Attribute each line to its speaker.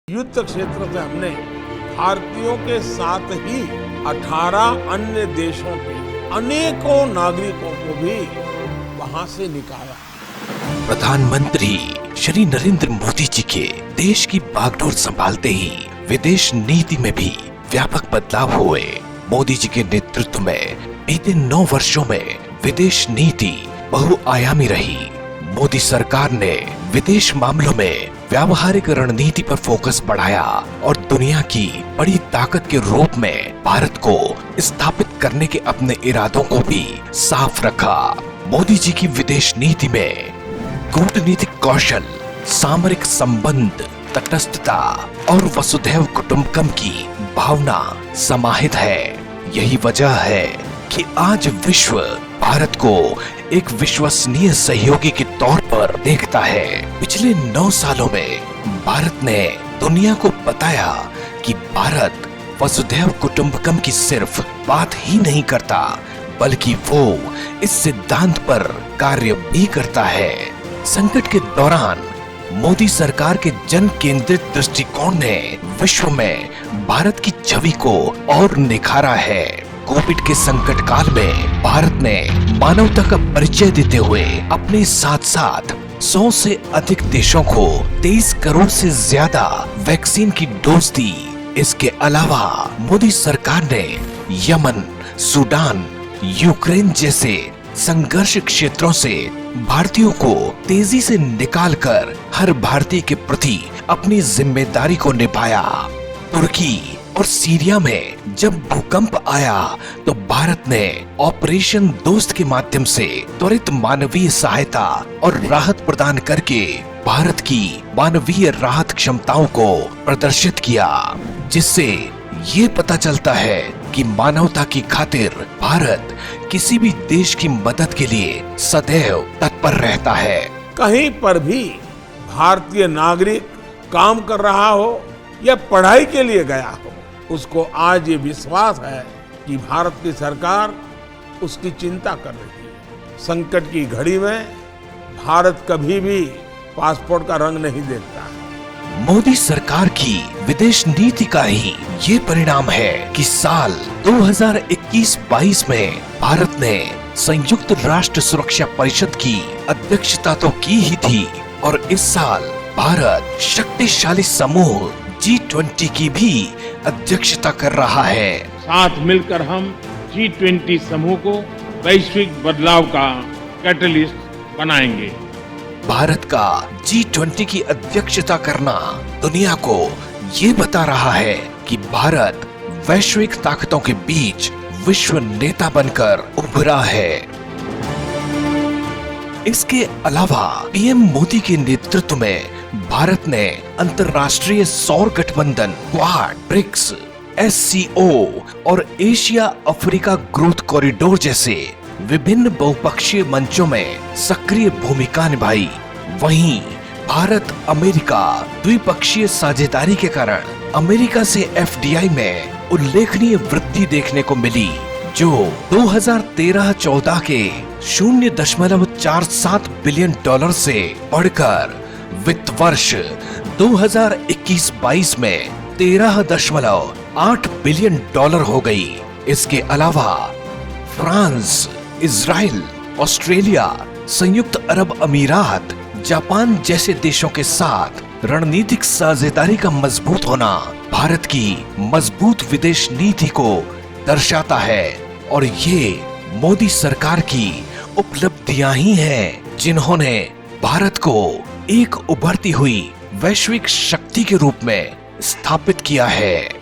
Speaker 1: युद्ध क्षेत्र से हमने भारतीयों के साथ ही 18 अन्य देशों के अनेकों नागरिकों को भी वहां से निकाला।
Speaker 2: प्रधानमंत्री श्री नरेंद्र मोदी जी के देश की बागडोर संभालते ही विदेश नीति में भी व्यापक बदलाव हुए। मोदी जी के नेतृत्व में बीते 9 वर्षों में विदेश नीति बहुआयामी रही। मोदी सरकार ने विदेश मामलों में व्यावहारिक रणनीति पर फोकस बढ़ाया और दुनिया की बड़ी ताकत के रूप में भारत को स्थापित करने के अपने इरादों को भी साफ रखा। मोदी जी की विदेश नीति में कूटनीतिक कौशल, सामरिक संबंध, तटस्थता और वसुधैव कुटुंबकम की भावना समाहित है। यही वजह है कि आज विश्व भारत को एक विश्वसनीय सहयोगी के तौर पर देखता है। पिछले 9 सालों में भारत ने दुनिया को बताया कि भारत वसुधैव कुटुंबकम की सिर्फ बात ही नहीं करता, बल्कि वो इस सिद्धांत पर कार्य भी करता है। संकट के दौरान मोदी सरकार के जन केंद्रित दृष्टिकोण ने विश्व में भारत की छवि को और निखारा है। कोविड के संकट काल में भारत ने मानवता का परिचय देते हुए अपने साथ साथ 100 से अधिक देशों को 23 करोड़ से ज्यादा वैक्सीन की डोज दी। इसके अलावा मोदी सरकार ने यमन, सूडान, यूक्रेन जैसे संघर्ष क्षेत्रों से भारतीयों को तेजी से निकालकर हर भारतीय के प्रति अपनी जिम्मेदारी को निभाया। तुर्की और सीरिया में जब भूकंप आया तो भारत ने ऑपरेशन दोस्त के माध्यम से त्वरित मानवीय सहायता और राहत प्रदान करके भारत की मानवीय राहत क्षमताओं को प्रदर्शित किया, जिससे ये पता चलता है कि मानवता की खातिर भारत किसी भी देश की मदद के लिए सदैव तत्पर रहता है।
Speaker 1: कहीं पर भी भारतीय नागरिक काम कर रहा हो या पढ़ाई के लिए गया हो, उसको आज ये विश्वास है कि भारत की सरकार उसकी चिंता कर रही है। संकट की घड़ी में भारत कभी भी पासपोर्ट का रंग नहीं देखता है।
Speaker 2: मोदी सरकार की विदेश नीति का ही ये परिणाम है कि साल 2021-22 में भारत ने संयुक्त राष्ट्र सुरक्षा परिषद की अध्यक्षता तो की ही थी और इस साल भारत शक्तिशाली समूह G20 की भी अध्यक्षता कर रहा है।
Speaker 1: साथ मिलकर हम G20 समूह को वैश्विक बदलाव का कैटलिस्ट बनाएंगे।
Speaker 2: भारत का G20 की अध्यक्षता करना दुनिया को ये बता रहा है कि भारत वैश्विक ताकतों के बीच विश्व नेता बनकर उभरा है। इसके अलावा पीएम मोदी के नेतृत्व में भारत ने अंतर्राष्ट्रीय सौर गठबंधन क्वाड, ब्रिक्स, SCO और एशिया अफ्रीका ग्रोथ कॉरिडोर जैसे विभिन्न बहुपक्षीय मंचों में सक्रिय भूमिका निभाई। वहीं भारत अमेरिका द्विपक्षीय साझेदारी के कारण अमेरिका से FDI में उल्लेखनीय वृद्धि देखने को मिली, जो 2013-14 के $0.47 बिलियन से बढ़कर वित्त वर्ष 2021-22 में $13.8 बिलियन हो गई। इसके अलावा फ्रांस, इजराइल, ऑस्ट्रेलिया, संयुक्त अरब अमीरात, जापान जैसे देशों के साथ रणनीतिक साझेदारी का मजबूत होना भारत की मजबूत विदेश नीति को दर्शाता है और ये मोदी सरकार की उपलब्धियां ही हैं, जिन्होंने भारत को एक उभरती हुई वैश्विक शक्ति के रूप में स्थापित किया है।